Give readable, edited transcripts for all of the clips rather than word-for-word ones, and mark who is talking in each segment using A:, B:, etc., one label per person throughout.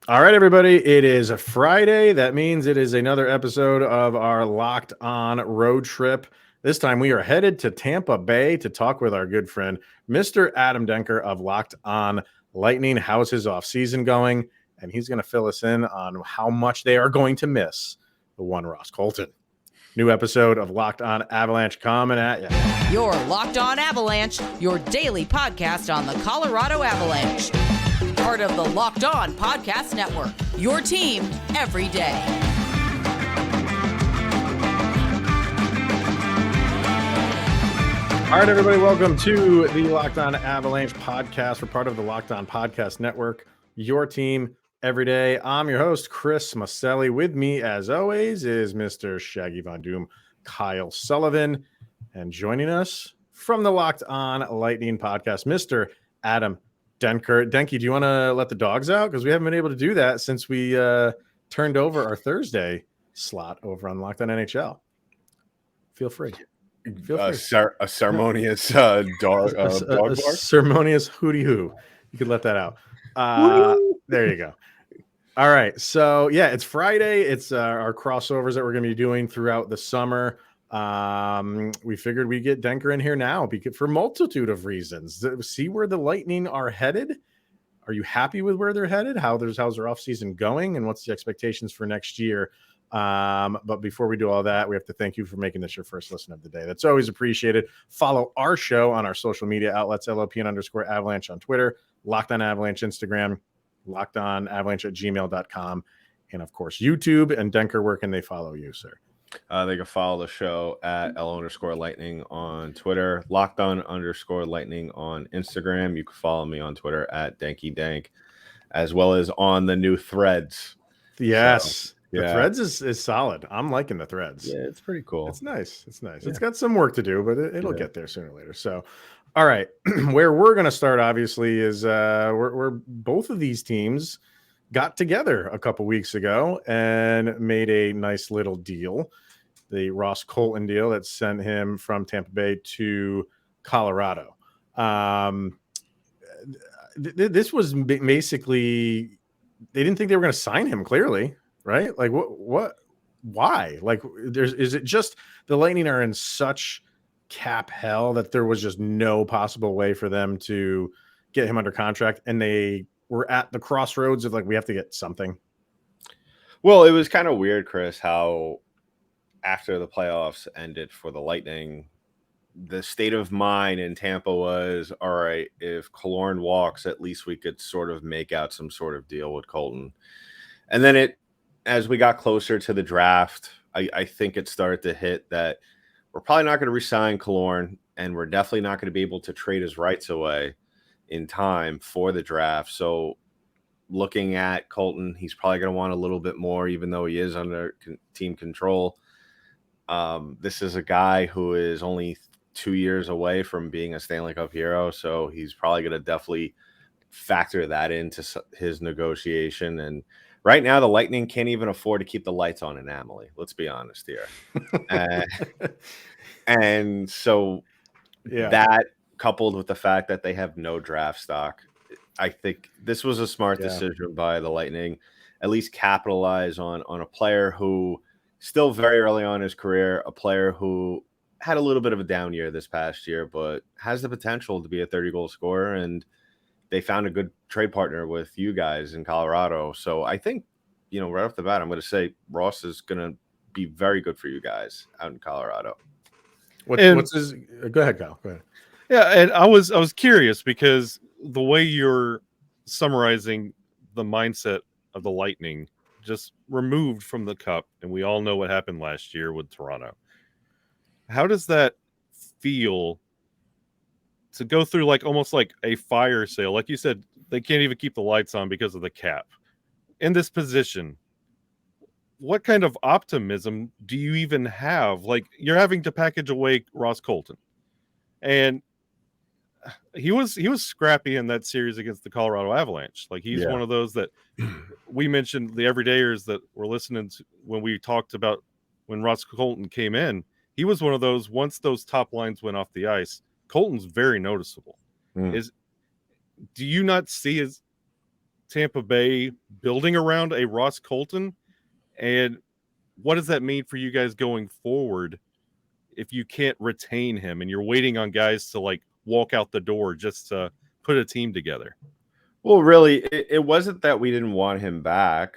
A: All right, everybody. It is a Friday. That means it is another episode of our Locked On road trip. This time we are headed to Tampa Bay to talk with our good friend, Mr. Adam Denker of Locked On Lightning. How's his offseason going? And he's going to fill us in on how much they are going to miss the one Ross Colton. New episode of Locked On Avalanche coming at you.
B: You're Locked On Avalanche, your daily podcast on the Colorado Avalanche. Part of the Locked On Podcast Network, your team every day.
A: All right, everybody, welcome to the Locked On Avalanche podcast. We're part of the Locked On Podcast Network, your team every day. I'm your host, Chris Maselli. With me, as always, is Mr. Shaggy Von Doom, Kyle Sullivan. And joining us from the Locked On Lightning podcast, Mr. Adam Denker. Denky, do you want to let the dogs out? Because we haven't been able to do that since we turned over our Thursday slot over on Locked On NHL. Feel free.
C: A ceremonious dog bark?
A: Ceremonious hooty hoo. You could let that out. There you go. All right. So, yeah, it's Friday. It's our crossovers that we're going to be doing throughout the summer. We figured we'd get Denker in here now because for a multitude of reasons. See where the Lightning are headed. Are you happy with where they're headed? How's their offseason going? And what's the expectations for next year? But before we do all that, we have to thank you for making this your first listen of the day. That's always appreciated. Follow our show on our social media outlets, LOPN_Avalanche on Twitter, Locked On Avalanche Instagram, Locked On Avalanche at gmail.com, and of course, YouTube. And Denker, where can they follow you, sir?
C: They can follow the show at L_Lightning on Twitter, Locked_Lightning on Instagram. You can follow me on Twitter at DankyDank, as well as on the new Threads.
A: Yes.
C: So,
A: the Threads is solid. I'm liking the Threads.
C: Yeah, it's pretty cool.
A: It's nice. It's nice.
C: Yeah.
A: It's got some work to do, but it'll get there sooner or later. So, all right. Where we're going to start, obviously, is we're both of these teams got together a couple weeks ago and made a nice little deal. The Ross Colton deal that sent him from Tampa Bay to Colorado. This was basically, they didn't think they were going to sign him, clearly. Right? Like why? Like is it just the Lightning are in such cap hell that there was just no possible way for them to get him under contract, and they were at the crossroads of like, we have to get something?
C: Well, it was kind of weird, Chris, how after the playoffs ended for the Lightning, the state of mind in Tampa was, all right, if Killorn walks, at least we could sort of make out some sort of deal with Colton. And then as we got closer to the draft, I think it started to hit that we're probably not going to re-sign Killorn, and we're definitely not going to be able to trade his rights away in time for the draft. So looking at Colton, he's probably going to want a little bit more, even though he is under team control. This is a guy who is only 2 years away from being a Stanley Cup hero, so he's probably going to definitely factor that into his negotiation. And right now, the Lightning can't even afford to keep the lights on in Amalie. Let's be honest here. And so that, coupled with the fact that they have no draft stock, I think this was a smart decision by the Lightning. At least capitalize on a player who still very early on in his career, a player who had a little bit of a down year this past year, but has the potential to be a 30-goal scorer. And they found a good trade partner with you guys in Colorado. So I think, right off the bat, I'm going to say Ross is going to be very good for you guys out in Colorado.
A: What's his? Go ahead, Kyle. Go ahead.
D: Yeah, and I was curious because the way you're summarizing the mindset of the Lightning, just removed from the Cup, and we all know what happened last year with Toronto. How does that feel to go through almost like a fire sale? Like you said, they can't even keep the lights on because of the cap. In this position, what kind of optimism do you even have? Like, you're having to package away Ross Colton, and he was scrappy in that series against the Colorado Avalanche. Like, he's one of those that we mentioned, the everydayers that were listening to when we talked about when Ross Colton came in. He was one of those, once those top lines went off the ice, Colton's very noticeable. Do you not see Tampa Bay building around a Ross Colton? And what does that mean for you guys going forward if you can't retain him and you're waiting on guys to like walk out the door just to put a team together?
C: Well, really, it wasn't that we didn't want him back.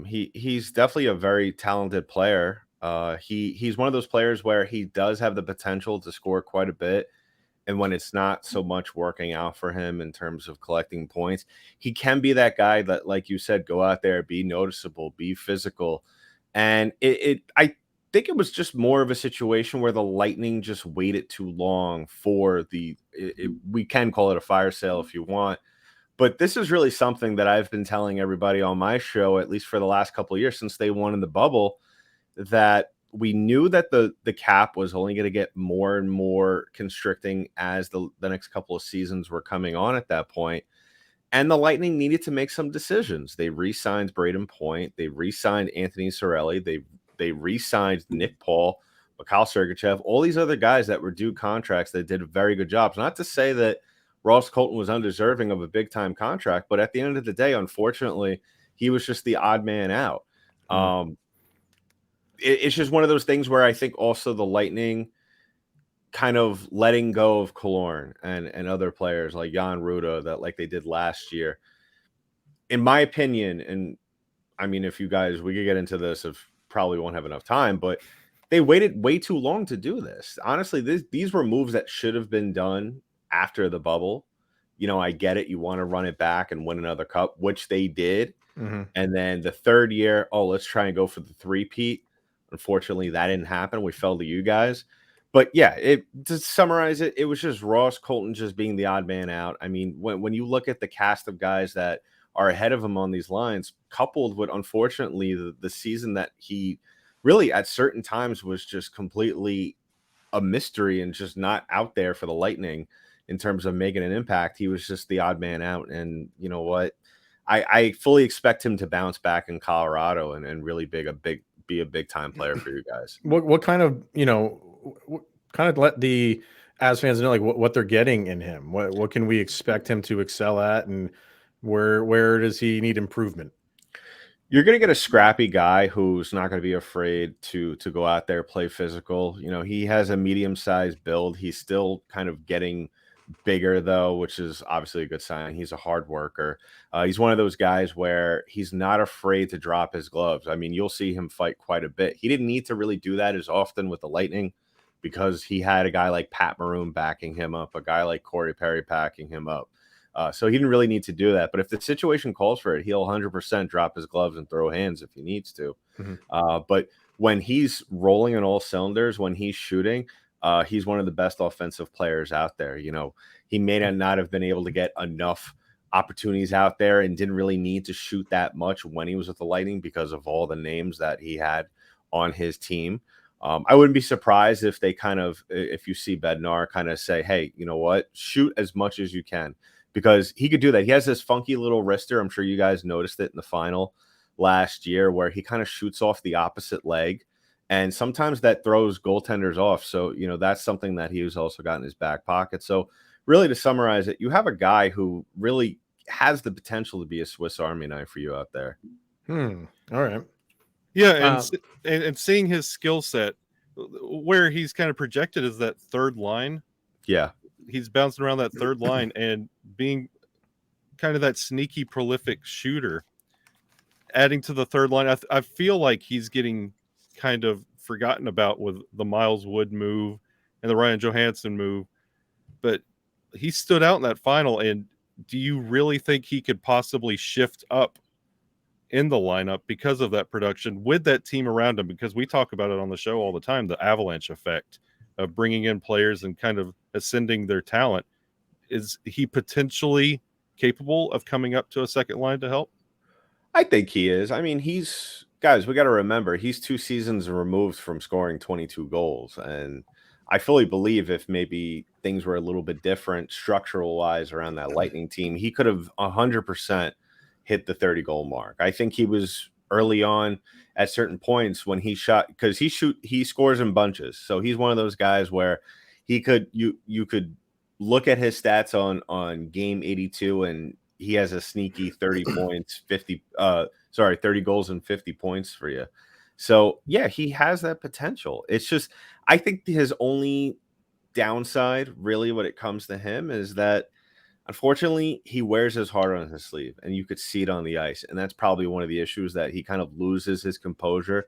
C: He's definitely a very talented player. He's one of those players where he does have the potential to score quite a bit. And when it's not so much working out for him in terms of collecting points, he can be that guy that, like you said, go out there, be noticeable, be physical. And I think it was just more of a situation where the Lightning just waited too long for we can call it a fire sale if you want. But this is really something that I've been telling everybody on my show, at least for the last couple of years since they won in the bubble, that we knew that the cap was only going to get more and more constricting as the next couple of seasons were coming on at that point. And the Lightning needed to make some decisions. They re-signed Braden Point. They re-signed Anthony Cirelli. They re-signed Nick Paul, Mikhail Sergachev, all these other guys that were due contracts that did very good jobs. Not to say that Ross Colton was undeserving of a big-time contract, but at the end of the day, unfortunately, he was just the odd man out. It's just one of those things where I think also the Lightning kind of letting go of Killorn and other players like Jan Ruda that like they did last year. In my opinion, and I mean, if you guys, we could get into this, if probably won't have enough time, but they waited way too long to do this. Honestly, these were moves that should have been done after the bubble. You know, I get it. You want to run it back and win another cup, which they did.
A: Mm-hmm.
C: And then the third year, let's try and go for the three-peat. Unfortunately, that didn't happen. We fell to you guys. But yeah, to summarize it, it was just Ross Colton just being the odd man out. I mean, when you look at the cast of guys that are ahead of him on these lines, coupled with, unfortunately, the season that he really at certain times was just completely a mystery and just not out there for the Lightning in terms of making an impact. He was just the odd man out. And you know what? I fully expect him to bounce back in Colorado and really be a big time player for you guys.
A: What kind of, what kind of let the Avs fans know like what they're getting in him? What can we expect him to excel at, and where does he need improvement?
C: You're going to get a scrappy guy who's not going to be afraid to go out there, play physical. You know, he has a medium-sized build. He's still kind of getting bigger, though, which is obviously a good sign. He's a hard worker. He's one of those guys where he's not afraid to drop his gloves. I mean, you'll see him fight quite a bit. He didn't need to really do that as often with the Lightning because he had a guy like Pat Maroon backing him up, a guy like Corey Perry backing him up. So he didn't really need to do that. But if the situation calls for it, he'll 100% drop his gloves and throw hands if he needs to. Mm-hmm. But when he's rolling on all cylinders, when he's shooting, he's one of the best offensive players out there. You know, he may not have been able to get enough opportunities out there and didn't really need to shoot that much when he was with the Lightning because of all the names that he had on his team. I wouldn't be surprised if they if you see Bednar kind of say, hey, you know what, shoot as much as you can. Because he could do that. He has this funky little wrister. I'm sure you guys noticed it in the final last year where he kind of shoots off the opposite leg. And sometimes that throws goaltenders off. So, you know, that's something that he's also got in his back pocket. So really to summarize it, you have a guy who really has the potential to be a Swiss Army knife for you out there.
A: All right.
D: Yeah. And seeing his skill set where he's kind of projected as that third line.
C: Yeah.
D: He's bouncing around that third line and being kind of that sneaky, prolific shooter. Adding to the third line, I feel like he's getting kind of forgotten about with the Miles Wood move and the Ryan Johansson move. But he stood out in that final. And do you really think he could possibly shift up in the lineup because of that production with that team around him? Because we talk about it on the show all the time, the avalanche effect of bringing in players and kind of ascending their talent. Is he potentially capable of coming up to a second line to help?
C: I think he is. I mean, guys, we got to remember, he's 2 seasons removed from scoring 22 goals. And I fully believe if maybe things were a little bit different structural wise around that Lightning team, he could have 100% hit the 30 goal mark. I think he was early on at certain points when he shot, because he scores in bunches. So he's one of those guys where you could look at his stats on game 82 and he has a sneaky 30 points, 30 goals and 50 points for you. So yeah, he has that potential. It's just, I think his only downside, really, when it comes to him, is that unfortunately he wears his heart on his sleeve, and you could see it on the ice. And that's probably one of the issues, that he kind of loses his composure.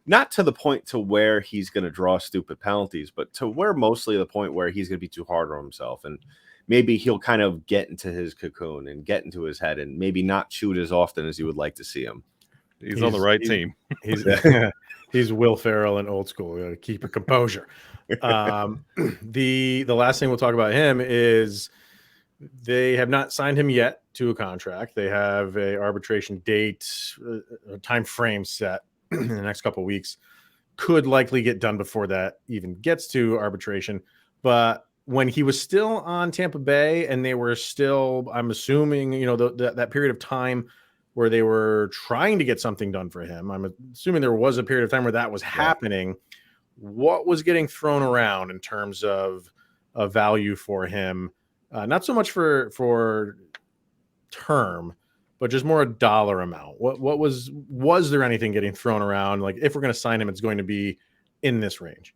C: Not to the point to where he's going to draw stupid penalties, but to where mostly the point where he's going to be too hard on himself. And maybe he'll kind of get into his cocoon and get into his head and maybe not shoot as often as you would like to see him.
D: He's on the right team.
A: He's Will Ferrell and old school. Keep your composure. The last thing we'll talk about him is they have not signed him yet to a contract. They have a arbitration date, a time frame set in the next couple of weeks. Could likely get done before that even gets to arbitration. But when he was still on Tampa Bay, and they were still, I'm assuming, that period of time where they were trying to get something done for him, I'm assuming there was a period of time where that was happening. What was getting thrown around in terms of value for him? Not so much for term, but just more a dollar amount. What was there anything getting thrown around? Like, if we're going to sign him, it's going to be in this range.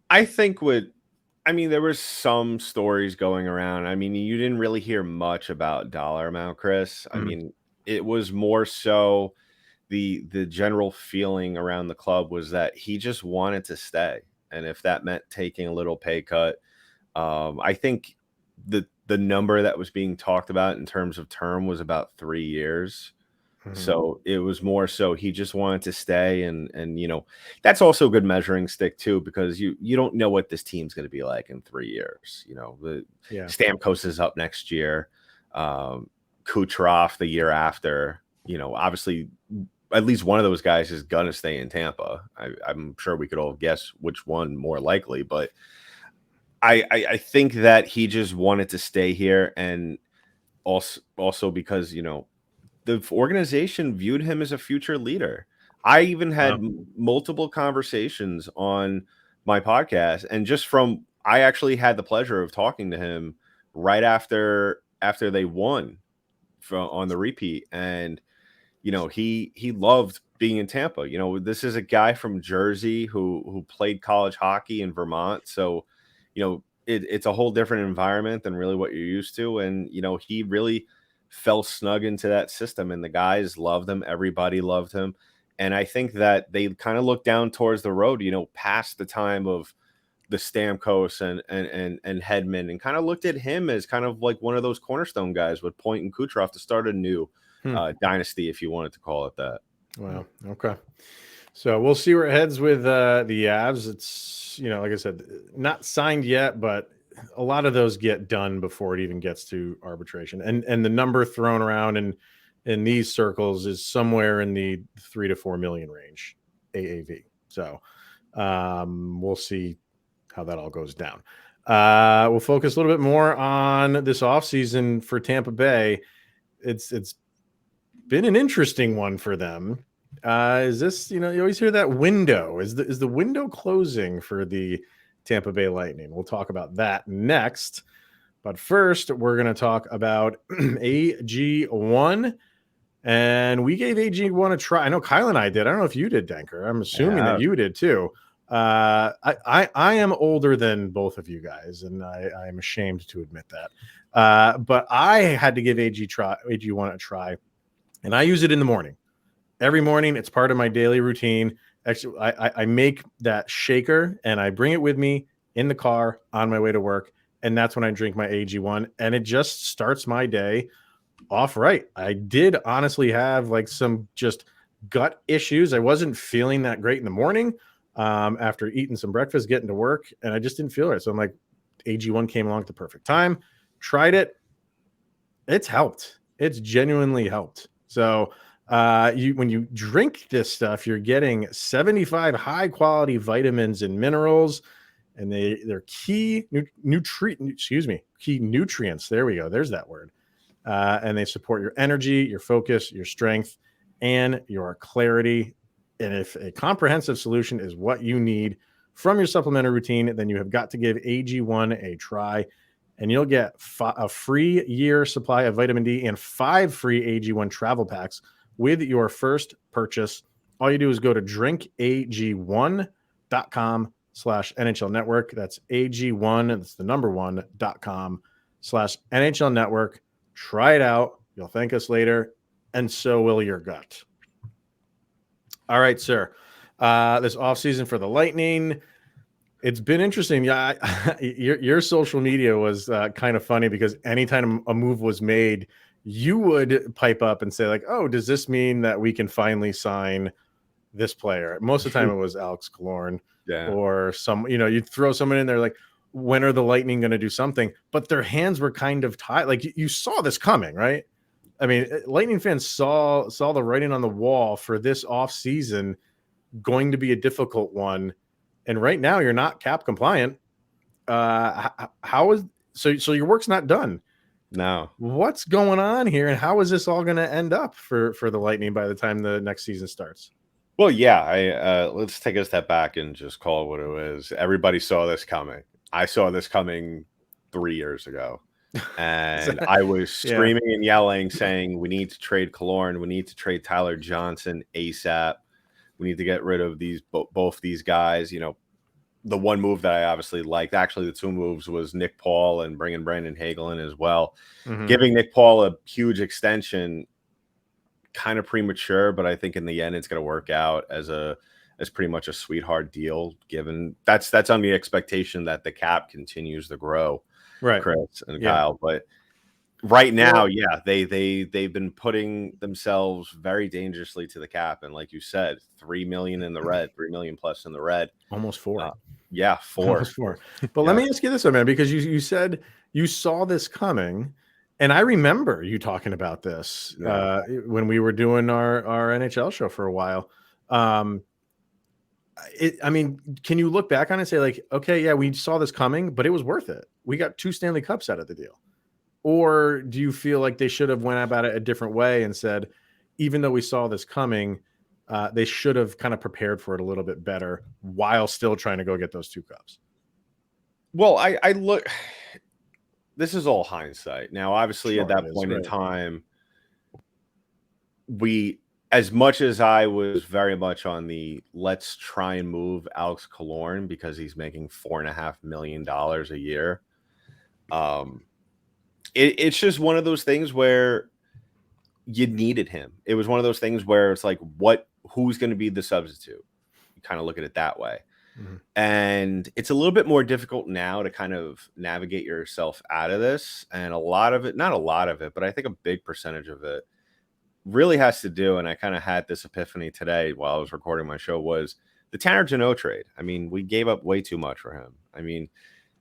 C: I think there was some stories going around. I mean, you didn't really hear much about dollar amount, Chris. I mean, it was more so the general feeling around the club was that he just wanted to stay. And if that meant taking a little pay cut, I think the number that was being talked about in terms of term was about 3 years. So it was more so he just wanted to stay, and that's also a good measuring stick too, because you don't know what this team's going to be like in 3 years. Stamkos is up next year, Kucherov the year after. Obviously, at least one of those guys is going to stay in Tampa. I'm sure we could all guess which one more likely, but I think that he just wanted to stay here, and also because the organization viewed him as a future leader. I even had multiple conversations on my podcast, and I actually had the pleasure of talking to him right after they won on the repeat, and he loved being in Tampa. This is a guy from Jersey who played college hockey in Vermont, so it's a whole different environment than really what you're used to, and he really fell snug into that system, and the guys loved him. Everybody loved him. And I think that they kind of looked down towards the road, past the time of the Stamkos and Hedman, and kind of looked at him as kind of like one of those cornerstone guys with Point and Kucherov to start a new dynasty, if you wanted to call it that.
A: Wow. Okay. So we'll see where it heads with the Avs. It's, like I said, not signed yet, but a lot of those get done before it even gets to arbitration, and the number thrown around in these circles is somewhere in the 3 to 4 million range AAV. So we'll see how that all goes down. We'll focus a little bit more on this offseason for Tampa Bay. It's been an interesting one for them. Is this, you always hear that window. Is the window closing for the Tampa Bay Lightning? We'll talk about that next. But first, we're going to talk about AG1. And we gave AG1 a try. I know Kyle and I did. I don't know if you did, Denker. I'm assuming that you did too. I am older than both of you guys, and I am ashamed to admit that. But I had to give AG1 a try, and I use it in the morning. Every morning, it's part of my daily routine. Actually, I make that shaker and I bring it with me in the car on my way to work. And that's when I drink my AG1, and it just starts my day off right. I did honestly have like some just gut issues. I wasn't feeling that great in the morning after eating some breakfast, getting to work, and I just didn't feel it. So I'm like, AG1 came along at the perfect time. Tried it. It's helped. It's genuinely helped. So when you drink this stuff, you're getting 75 high quality vitamins and minerals, and they're key nutrients. There we go. There's that word. And they support your energy, your focus, your strength, and your clarity. And if a comprehensive solution is what you need from your supplementary routine, then you have got to give AG1 a try. and you'll get a free year supply of vitamin D and 5 free AG1 travel packs with your first purchase. All you do is go to drinkag1.com/NHL network. That's AG1. That's the number 1.com/NHL network. Try it out. You'll thank us later, and so will your gut. All right, sir. This offseason for the Lightning, it's been interesting. Yeah, your social media was kind of funny because anytime a move was made, you would pipe up and say like, "Oh, does this mean that we can finally sign this player?" Most of the time, it was Alex Killorn or you'd throw someone in there like, "When are the Lightning going to do something?" But their hands were kind of tied. Like you saw this coming, right? I mean, Lightning fans saw the writing on the wall for this offseason going to be a difficult one. And right now you're not cap compliant. How is so your work's not done?
C: No.
A: What's going on here, and how is this all going to end up for the Lightning by the time the next season starts?
C: Well, yeah, let's take a step back and just call it what it was. Everybody saw this coming. I saw this coming 3 years ago. And I was screaming and yelling, saying, we need to trade Killorn. We need to trade Tyler Johnson ASAP. We need to get rid of both these guys. You know, the one move that I obviously liked, actually the two moves, was Nick Paul and bringing Brandon Hagel in as well. Giving Nick Paul a huge extension, kind of premature, but I think in the end it's going to work out as pretty much a sweetheart deal, given that's on the expectation that the cap continues to grow. Right, Chris and Kyle, but right now, they've been putting themselves very dangerously to the cap, and like you said, $3 million in the red, $3 million plus in the red,
A: almost 4.
C: 4,
A: almost 4. But let me ask you this, man, because you said you saw this coming, and I remember you talking about this when we were doing our NHL show for a while. I mean, can you look back on it and say like, okay, yeah, we saw this coming, but it was worth it. We got 2 Stanley Cups out of the deal. Or do you feel like they should have went about it a different way and said, even though we saw this coming, they should have kind of prepared for it a little bit better while still trying to go get those 2 cups?
C: Well, I look, this is all hindsight. Now, obviously at that point in time, as much as I was very much on the let's try and move Alex Killorn because he's making $4.5 million a year. It's just one of those things where you needed him. It was one of those things where it's like, who's going to be the substitute? You kind of look at it that way. And it's a little bit more difficult now to kind of navigate yourself out of this. And a lot of it, not a lot of it, but I think a big percentage of it really has to do, and I kind of had this epiphany today while I was recording my show, was the Tanner Jeannot trade. I mean, we gave up way too much for him. I mean,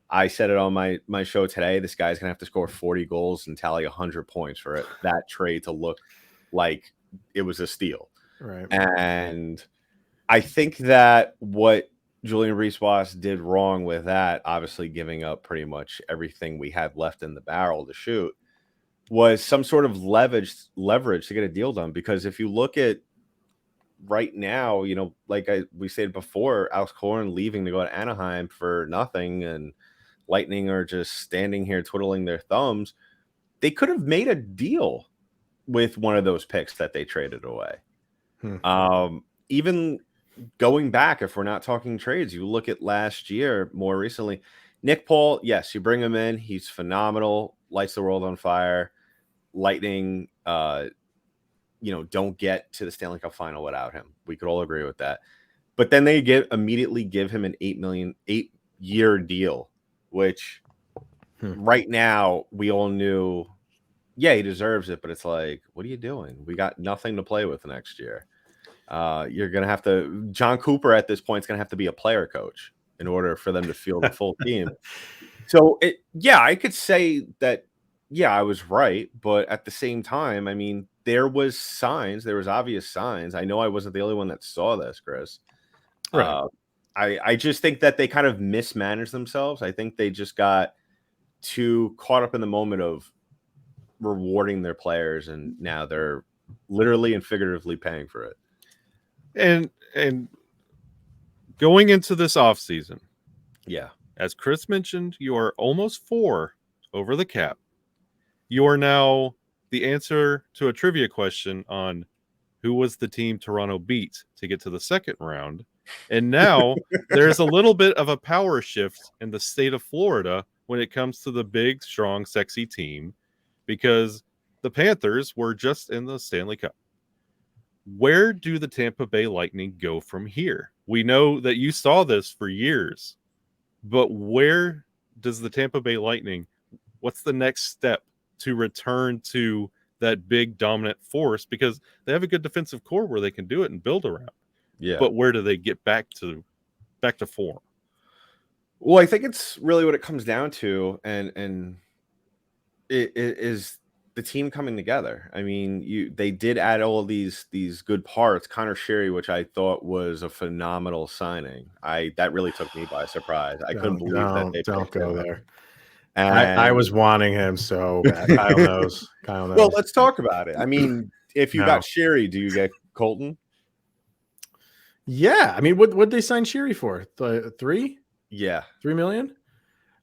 C: I said it on my show today, this guy's going to have to score 40 goals and tally 100 points for that trade to look like it was a steal.
A: Right.
C: And I think that what Julian Reese-Boss did wrong with that, obviously giving up pretty much everything we had left in the barrel to shoot, was some sort of leverage to get a deal done. Because if you look at right now, you know, like we said before, Alex Killorn leaving to go to Anaheim for nothing, and Lightning are just standing here twiddling their thumbs. They could have made a deal with one of those picks that they traded away. Even going back, if we're not talking trades, you look at last year, more recently, Nick Paul, yes, you bring him in. He's phenomenal, lights the world on fire. Lightning, don't get to the Stanley Cup final without him. We could all agree with that. But then they immediately give him an $8-year deal, which right now we all knew, he deserves it. But it's like, what are you doing? We got nothing to play with next year. You're going to have to, John Cooper at this point is going to have to be a player coach in order for them to field the full team. So I could say that, I was right. But at the same time, I mean, there was obvious signs. I know I wasn't the only one that saw this, Chris. Right. I just think that they kind of mismanaged themselves. I think they just got too caught up in the moment of rewarding their players, and now they're literally and figuratively paying for it.
D: And going into this offseason,
C: yeah,
D: as Chris mentioned, you are almost 4 over the cap. You are now the answer to a trivia question on who was the team Toronto beat to get to the second round. And now there's a little bit of a power shift in the state of Florida when it comes to the big, strong, sexy team, because the Panthers were just in the Stanley Cup. Where do the Tampa Bay Lightning go from here? We know that you saw this for years, but where does the Tampa Bay Lightning, what's the next step to return to that big dominant force? Because they have a good defensive core where they can do it and build around.
C: Yeah.
D: But where do they get back to form?
C: Well, I think it's really what it comes down to, and it is the team coming together. I mean, they did add all of these good parts. Connor Sherry, which I thought was a phenomenal signing. That really took me by surprise. I couldn't believe that they
A: don't
C: picked
A: go
C: him up.
A: there.
C: And
A: I was wanting him so bad. Kyle knows.
C: Well, let's talk about it. I mean, if you
A: No.
C: got Sherry, do you get Colton?
A: Yeah, I mean, what'd they sign Sherry for? $3
C: Yeah.
A: million?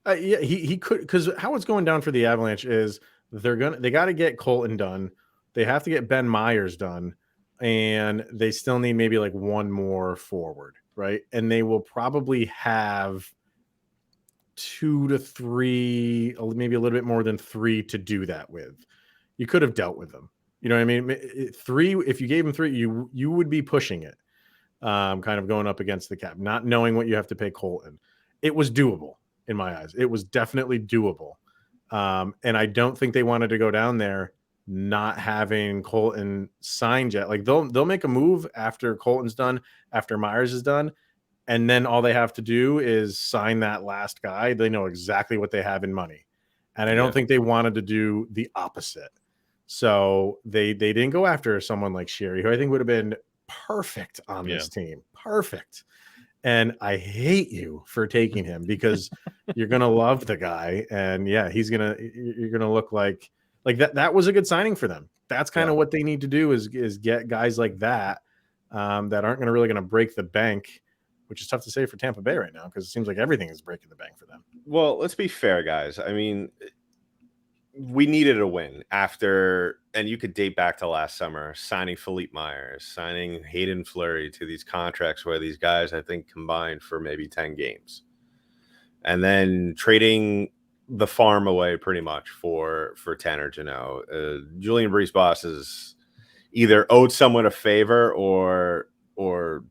A: Yeah, he could, because how it's going down for the Avalanche is they got to get Colton done. They have to get Ben Myers done, and they still need maybe like one more forward, right? And they will probably have 2 to 3, maybe a little bit more than 3 to do that with. You could have dealt with them. You know what I mean? 3, if you gave him 3, you would be pushing it, kind of going up against the cap, not knowing what you have to pay Colton. It was doable in my eyes. It was definitely doable. And I don't think they wanted to go down there not having Colton signed yet. Like they'll make a move after Colton's done, after Myers is done, and then all they have to do is sign that last guy. They know exactly what they have in money. And I don't think they wanted to do the opposite. So they didn't go after someone like Sherry, who I think would have been perfect on this team. Perfect. And I hate you for taking him because you're going to love the guy. And yeah, you're going to look like that was a good signing for them. That's kind of what they need to do is get guys like that, that aren't really going to break the bank, which is tough to say for Tampa Bay right now, because it seems like everything is breaking the bank for them.
C: Well, let's be fair, guys. I mean, we needed a win after, and you could date back to last summer, signing Philippe Myers, signing Hayden Fleury to these contracts where these guys, I think, combined for maybe 10 games. And then trading the farm away pretty much for Tanner Jeannot. Julian Brees-Boss is either owed someone a favor or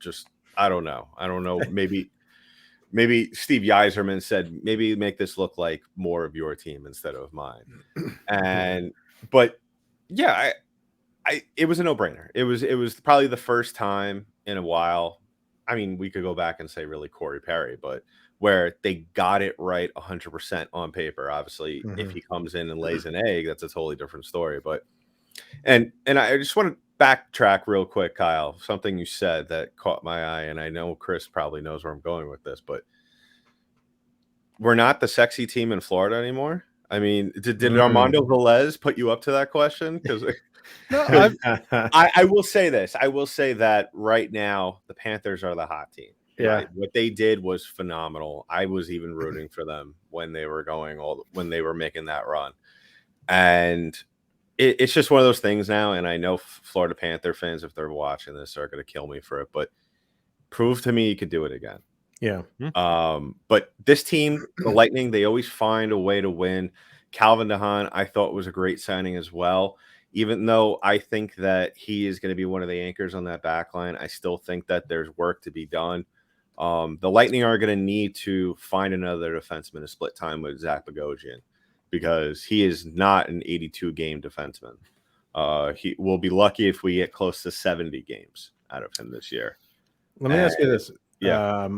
C: just, I don't know. Maybe Steve Yzerman said, maybe make this look like more of your team instead of mine. But yeah, it was a no-brainer. It was probably the first time in a while. I mean, we could go back and say really Corey Perry, but where they got it right 100% on paper. Obviously, if he comes in and lays an egg, that's a totally different story. But and I just want to backtrack real quick, Kyle. Something you said that caught my eye, and I know Chris probably knows where I'm going with this, but we're not the sexy team in Florida anymore. I mean, did Armando Velez put you up to that question? Because I will say this. I will say that right now the Panthers are the hot team.
A: Yeah,
C: right? What they did was phenomenal. I was even rooting for them when they were when they were making that run, and it's just one of those things now. And I know Florida Panther fans, if they're watching this, are going to kill me for it. But prove to me you could do it again.
A: Yeah.
C: But this team, the Lightning, they always find a way to win. Calvin DeHaan, I thought was a great signing as well. Even though I think that he is going to be one of the anchors on that back line, I still think that there's work to be done. The Lightning are going to need to find another defenseman to split time with Zach Bogosian, because he is not an 82-game defenseman. He will be lucky if we get close to 70 games out of him this year.
A: Let me ask you this.
C: Yeah.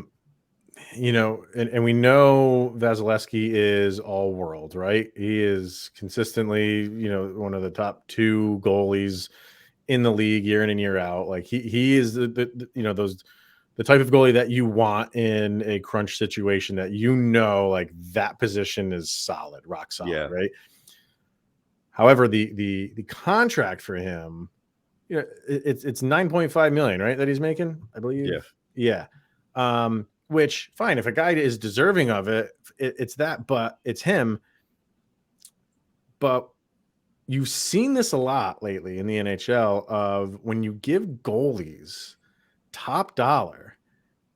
A: And we know Vasilevsky is all world, right? He is consistently, one of the top 2 goalies in the league year in and year out. Like he is the type of goalie that you want in a crunch situation, that like that position is solid, rock solid, right? However, the contract for him, it's $9.5 million, right, that he's making, I believe. Yeah. Which, fine, if a guy is deserving of it, it's that, but it's him. But you've seen this a lot lately in the NHL of when you give goalies top dollar,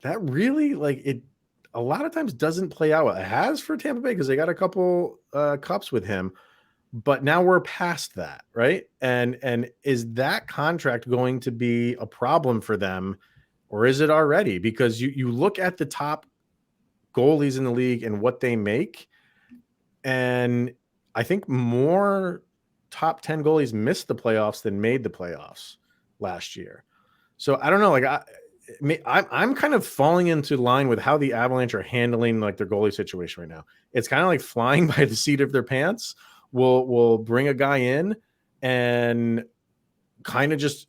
A: that really like it a lot of times doesn't play out. It has for Tampa Bay because they got a couple cups with him, but now we're past that, right? And is that contract going to be a problem for them, or is it already? Because you look at the top goalies in the league and what they make, and I think more top 10 goalies missed the playoffs than made the playoffs last year. So I don't know, like I'm kind of falling into line with how the Avalanche are handling like their goalie situation right now. It's kind of like flying by the seat of their pants. We'll bring a guy in and kind of just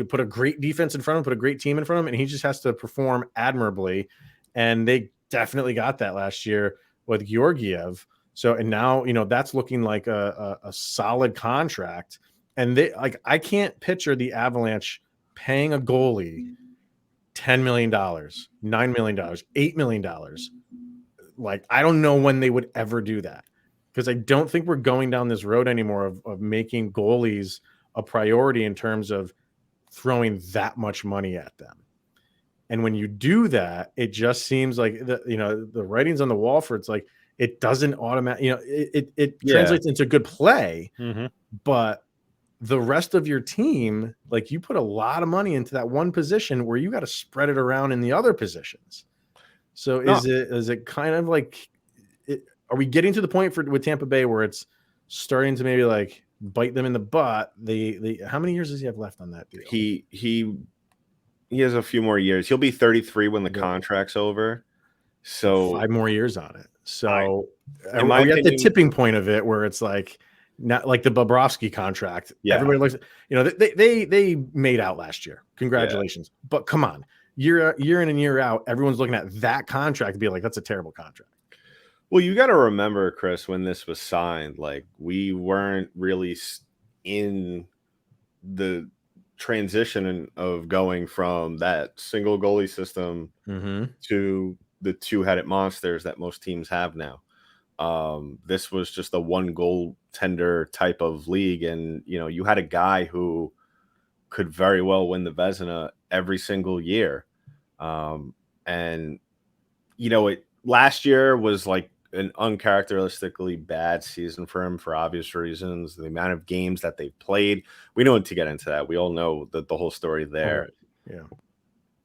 A: put a great defense in front of him, put a great team in front of him, and he just has to perform admirably. And they definitely got that last year with Georgiev. So, and now, that's looking like a solid contract. And I can't picture the Avalanche paying a goalie $10 million, $9 million, $8 million. Like, I don't know when they would ever do that, because I don't think we're going down this road anymore of making goalies a priority in terms of throwing that much money at them. And when you do that, it just seems like the writing's on the wall for it's like, it doesn't automatically, it translates into good play, but the rest of your team, like you put a lot of money into that one position where you got to spread it around in the other positions. So is it kind of like, are we getting to the point with Tampa Bay where it's starting to maybe like bite them in the butt? How many years does he have left on that deal?
C: He has a few more years. He'll be 33 when the contract's over. So
A: 5 more years on it. So
C: in
A: are
C: my
A: we
C: opinion,
A: at the tipping point of it where it's like not like the Bobrovsky contract?
C: Yeah.
A: Everybody looks, they made out last year. Congratulations. Yeah. But come on, year in and year out, everyone's looking at that contract and be like, that's a terrible contract.
C: Well, you got to remember, Chris, when this was signed, like we weren't really in the transition of going from that single goalie system to the two-headed monsters that most teams have now. This was just a one goaltender type of league, and you had a guy who could very well win the Vezina every single year. And last year was like an uncharacteristically bad season for him for obvious reasons. The amount of games that they've played, we don't need to get into that. We all know the whole story there.
A: Right. Yeah.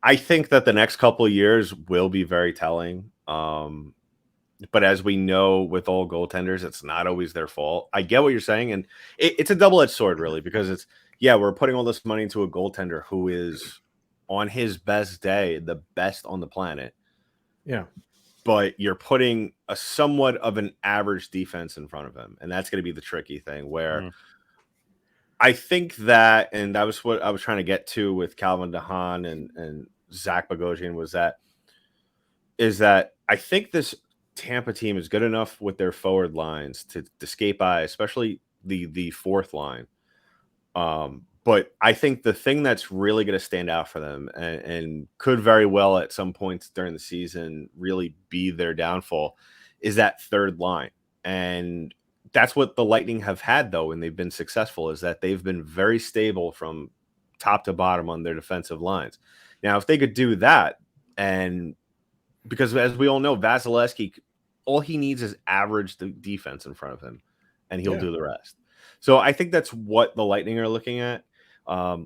C: I think that the next couple of years will be very telling. But as we know with all goaltenders, it's not always their fault. I get what you're saying. And it's a double-edged sword, really, because we're putting all this money into a goaltender who is on his best day, the best on the planet.
A: Yeah.
C: But you're putting a somewhat of an average defense in front of him. And that's going to be the tricky thing where I think that, and that was what I was trying to get to with Calvin DeHaan and Zach Bogosian is that I think this Tampa team is good enough with their forward lines to escape by, especially the fourth line. But I think the thing that's really going to stand out for them and could very well at some points during the season really be their downfall is that third line. And that's what the Lightning have had, though, and they've been successful, is that they've been very stable from top to bottom on their defensive lines. Now, if they could do that, and because as we all know, Vasilevsky, all he needs is average the defense in front of him, and he'll do the rest. So I think that's what the Lightning are looking at.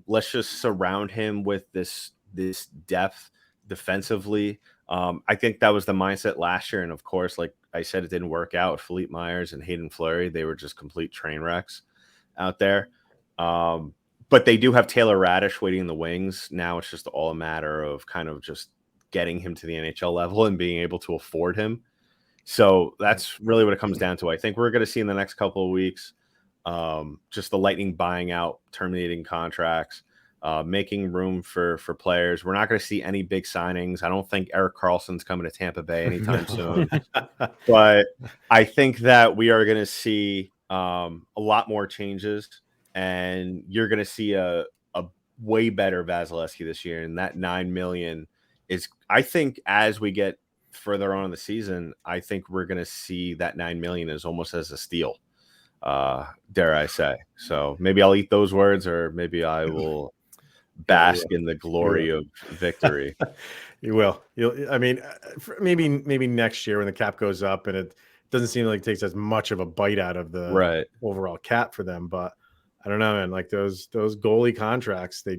C: Let's just surround him with this depth defensively. I think that was the mindset last year. And of course, like I said, it didn't work out with Philippe Myers and Hayden Fleury. They were just complete train wrecks out there. But they do have Taylor Radish waiting in the wings. Now it's just all a matter of kind of just getting him to the NHL level and being able to afford him. So that's really what it comes down to. I think we're going to see in the next couple of weeks, just the Lightning buying out, terminating contracts, making room for players. We're not going to see any big signings. I don't think Erik Karlsson's coming to Tampa Bay anytime soon. But I think that we are going to see a lot more changes, and you're going to see a way better Vasilevsky this year. And that $9 million is, I think, as we get further on in the season, I think we're going to see that $9 million as almost as a steal. dare I say. So maybe I'll eat those words, or maybe I will bask in the glory of victory.
A: You will. I mean, maybe next year when the cap goes up and it doesn't seem like it takes as much of a bite out of the
C: Right.
A: overall cap for them. But I don't know, man. Like those goalie contracts, they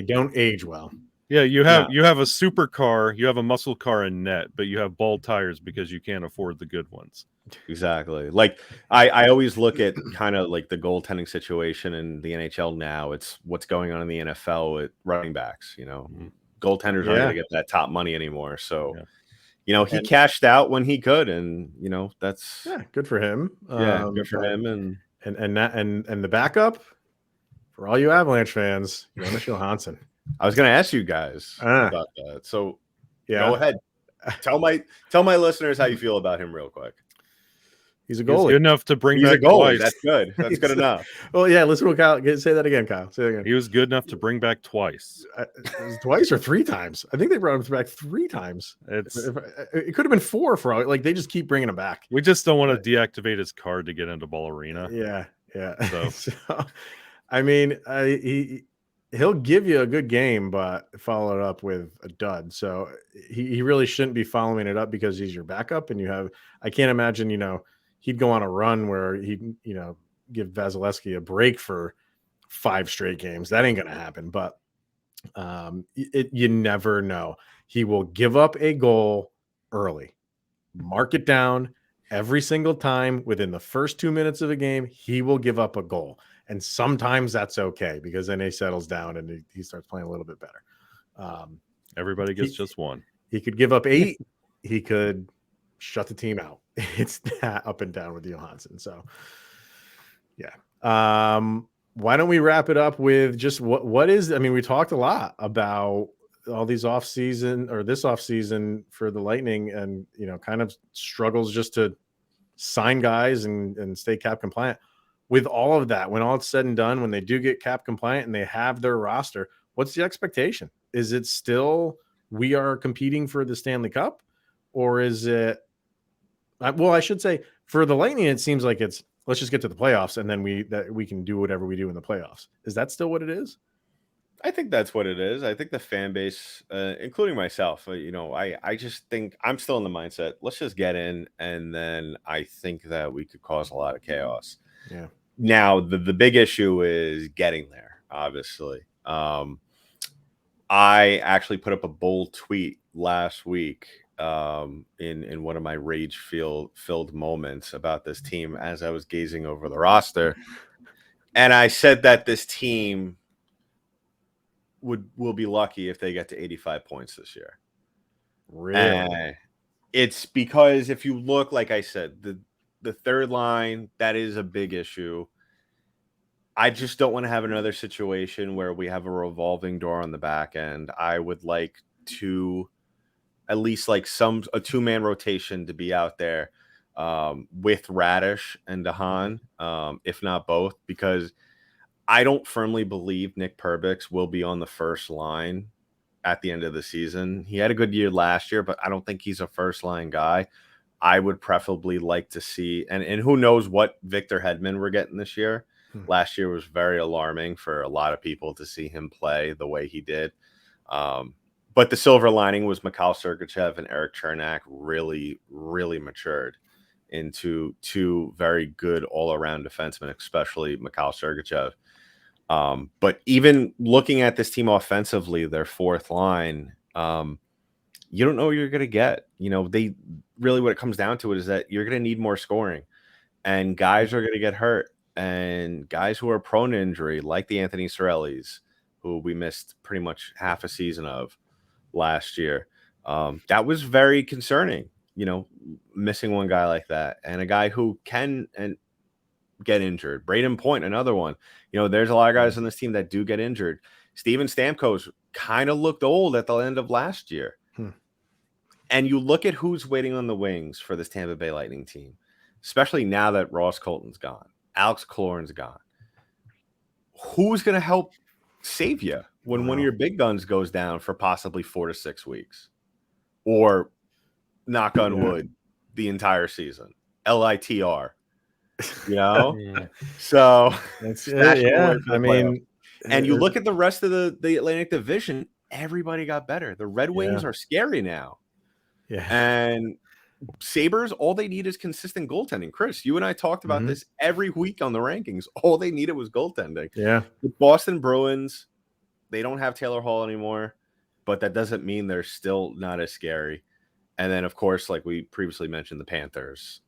A: don't age well.
D: Yeah, you have a supercar, you have a muscle car in net, but you have bald tires because you can't afford the good ones.
C: Exactly. Like I always look at kind of like the goaltending situation in the NHL now. It's what's going on in the NFL with running backs. Goaltenders aren't going to get that top money anymore. So, he cashed out when he could, and that's
A: good for him.
C: Good for him.
A: And the backup for all you Avalanche fans, Jonas Johansson.
C: I was going to ask you guys about that. So,
A: yeah,
C: go ahead. Tell my listeners how you feel about him real quick.
A: He's a goalie.
D: He's good enough to bring back
C: twice.
D: Twice.
C: That's good. That's good enough.
A: Well, yeah. Listen to Kyle. Say that again, Kyle. Say that again.
D: He was good enough to bring back twice.
A: Twice or 3 times? I think they brought him back 3 times. It could have been 4 for all. Like they just keep bringing him back.
D: We just don't want to deactivate his card to get into Ball Arena.
A: Yeah. So I mean, he'll give you a good game, but follow it up with a dud. So he really shouldn't be following it up because he's your backup, and I can't imagine he'd go on a run where he'd give Vasilevsky a break for 5 straight games. That ain't gonna happen. But you never know. He will give up a goal early. Mark it down. Every single time within the first 2 minutes of a game, he will give up a goal. And sometimes that's okay because then he settles down and he starts playing a little bit better.
D: Everybody gets just one.
A: He could give up 8. He could shut the team out. It's that up and down with Johansson. So, yeah. Why don't we wrap it up with just what is? I mean, we talked a lot about all these this off season for the Lightning, and kind of struggles just to sign guys and stay cap compliant. With all of that, when all it's said and done, when they do get cap compliant and they have their roster, what's the expectation? Is it still we are competing for the Stanley Cup, or is it? Well, I should say for the Lightning, it seems like it's let's just get to the playoffs and then we can do whatever we do in the playoffs. Is that still what it is?
C: I think that's what it is. I think the fan base, including myself, I just think I'm still in the mindset. Let's just get in, and then I think that we could cause a lot of chaos.
A: Yeah.
C: Now the big issue is getting there. Obviously, I actually put up a bold tweet last week in one of my rage filled moments about this team as I was gazing over the roster, and I said that this team will be lucky if they get to 85 points this year.
A: Really?
C: It's because if you look, like I said, the third line, that is a big issue. I just don't want to have another situation where we have a revolving door on the back end. I would like to at least like a 2-man rotation to be out there with Radish and Dahan, if not both, because I don't firmly believe Nick Perbix will be on the first line at the end of the season. He had a good year last year, but I don't think he's a first line guy. I would preferably like to see, and who knows what Victor Hedman we're getting this year. Last year was very alarming for a lot of people to see him play the way he did. But the silver lining was Mikhail Sergachev and Eric Chernak really, really matured into 2 very good all-around defensemen, especially Mikhail Sergachev. But even looking at this team offensively, their fourth line, you don't know what you're going to get. They really, what it comes down to is that you're going to need more scoring, and guys are going to get hurt, and guys who are prone to injury, like the Anthony Cirellis, who we missed pretty much half a season of last year. That was very concerning, missing one guy like that, and a guy who can get injured. Braden Point, another one. There's a lot of guys on this team that do get injured. Steven Stamkos kind of looked old at the end of last year. And you look at who's waiting on the wings for this Tampa Bay Lightning team, especially now that Ross Colton's gone, Alex Killorn's gone. Who's going to help save you when one of your big guns goes down for possibly 4 to 6 weeks, or knock on wood, the entire season? LITR.
D: Yeah.
C: So
A: It's
C: stash them
A: yeah.
C: away for the
A: I
C: playoffs.
A: mean,
C: And you look at the rest of the Atlantic Division, everybody got better. The Red Wings
A: Yeah.
C: are scary now.
A: yeah.
C: And Sabres, all they need is consistent goaltending. Chris, you and I talked about
A: Mhm.
C: this every week on the rankings. All they needed was goaltending.
A: Yeah.
C: The Boston Bruins, they don't have Taylor Hall anymore, but that doesn't mean they're still not as scary. And then, of course, like we previously mentioned, the Panthers.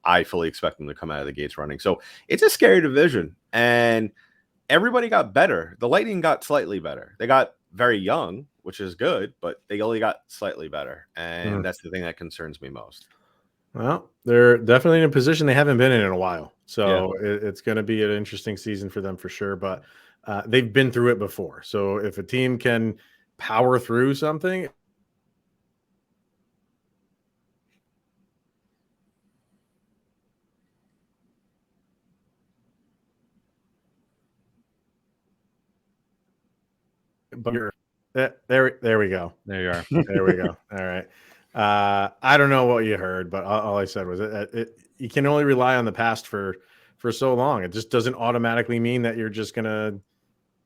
C: I fully expect them to come out of the gates running. So it's a scary division. And everybody got better. The Lightning got slightly better. They got very young, which is good, but they only got slightly better. And that's the thing that concerns me most.
A: Well, they're definitely in a position they haven't been in a while. So it's going to be an interesting season for them for sure. But they've been through it before. So if a team can power through something, but there we go.
D: There you are.
A: There we go. All right. I don't know what you heard, but all I said was you can only rely on the past for so long. It just doesn't automatically mean that you're just gonna,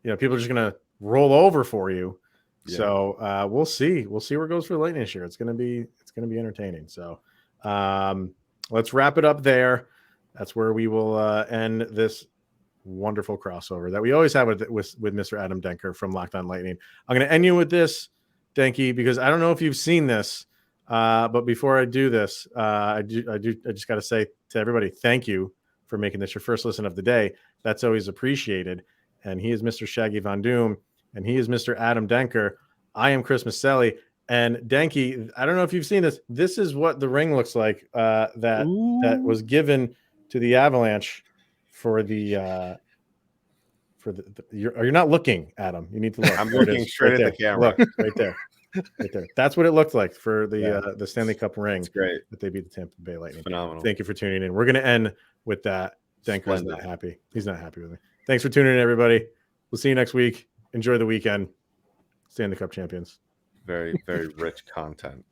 A: people are just gonna roll over for you.
C: Yeah.
A: So we'll see. We'll see where it goes for the Lightning this year. It's gonna be entertaining. So let's wrap it up there. That's where we will end this wonderful crossover that we always have with Mr. Adam Denker from Locked On Lightning. I'm going to end you with this, Denky, because I don't know if you've seen this, but before I do this, I just got to say to everybody, thank you for making this your first listen of the day. That's always appreciated. And he is Mr. Shaggy Von Doom, and he is Mr. Adam Denker. I am Chris Maselli. And Denky, I don't know if you've seen this. This is what the ring looks like that was given to the Avalanche for the you're not looking, Adam. You need to look.
C: I'm looking straight at the camera.
A: Look, right there. Right there. That's what it looked like for the Stanley Cup ring.
C: It's great.
A: That they beat the Tampa Bay Lightning.
C: Phenomenal.
A: Thank you for tuning in. We're going to end with that. Denker's not happy. He's not happy with me. Thanks for tuning in, everybody. We'll see you next week. Enjoy the weekend. Stanley Cup champions.
C: Very, very rich content.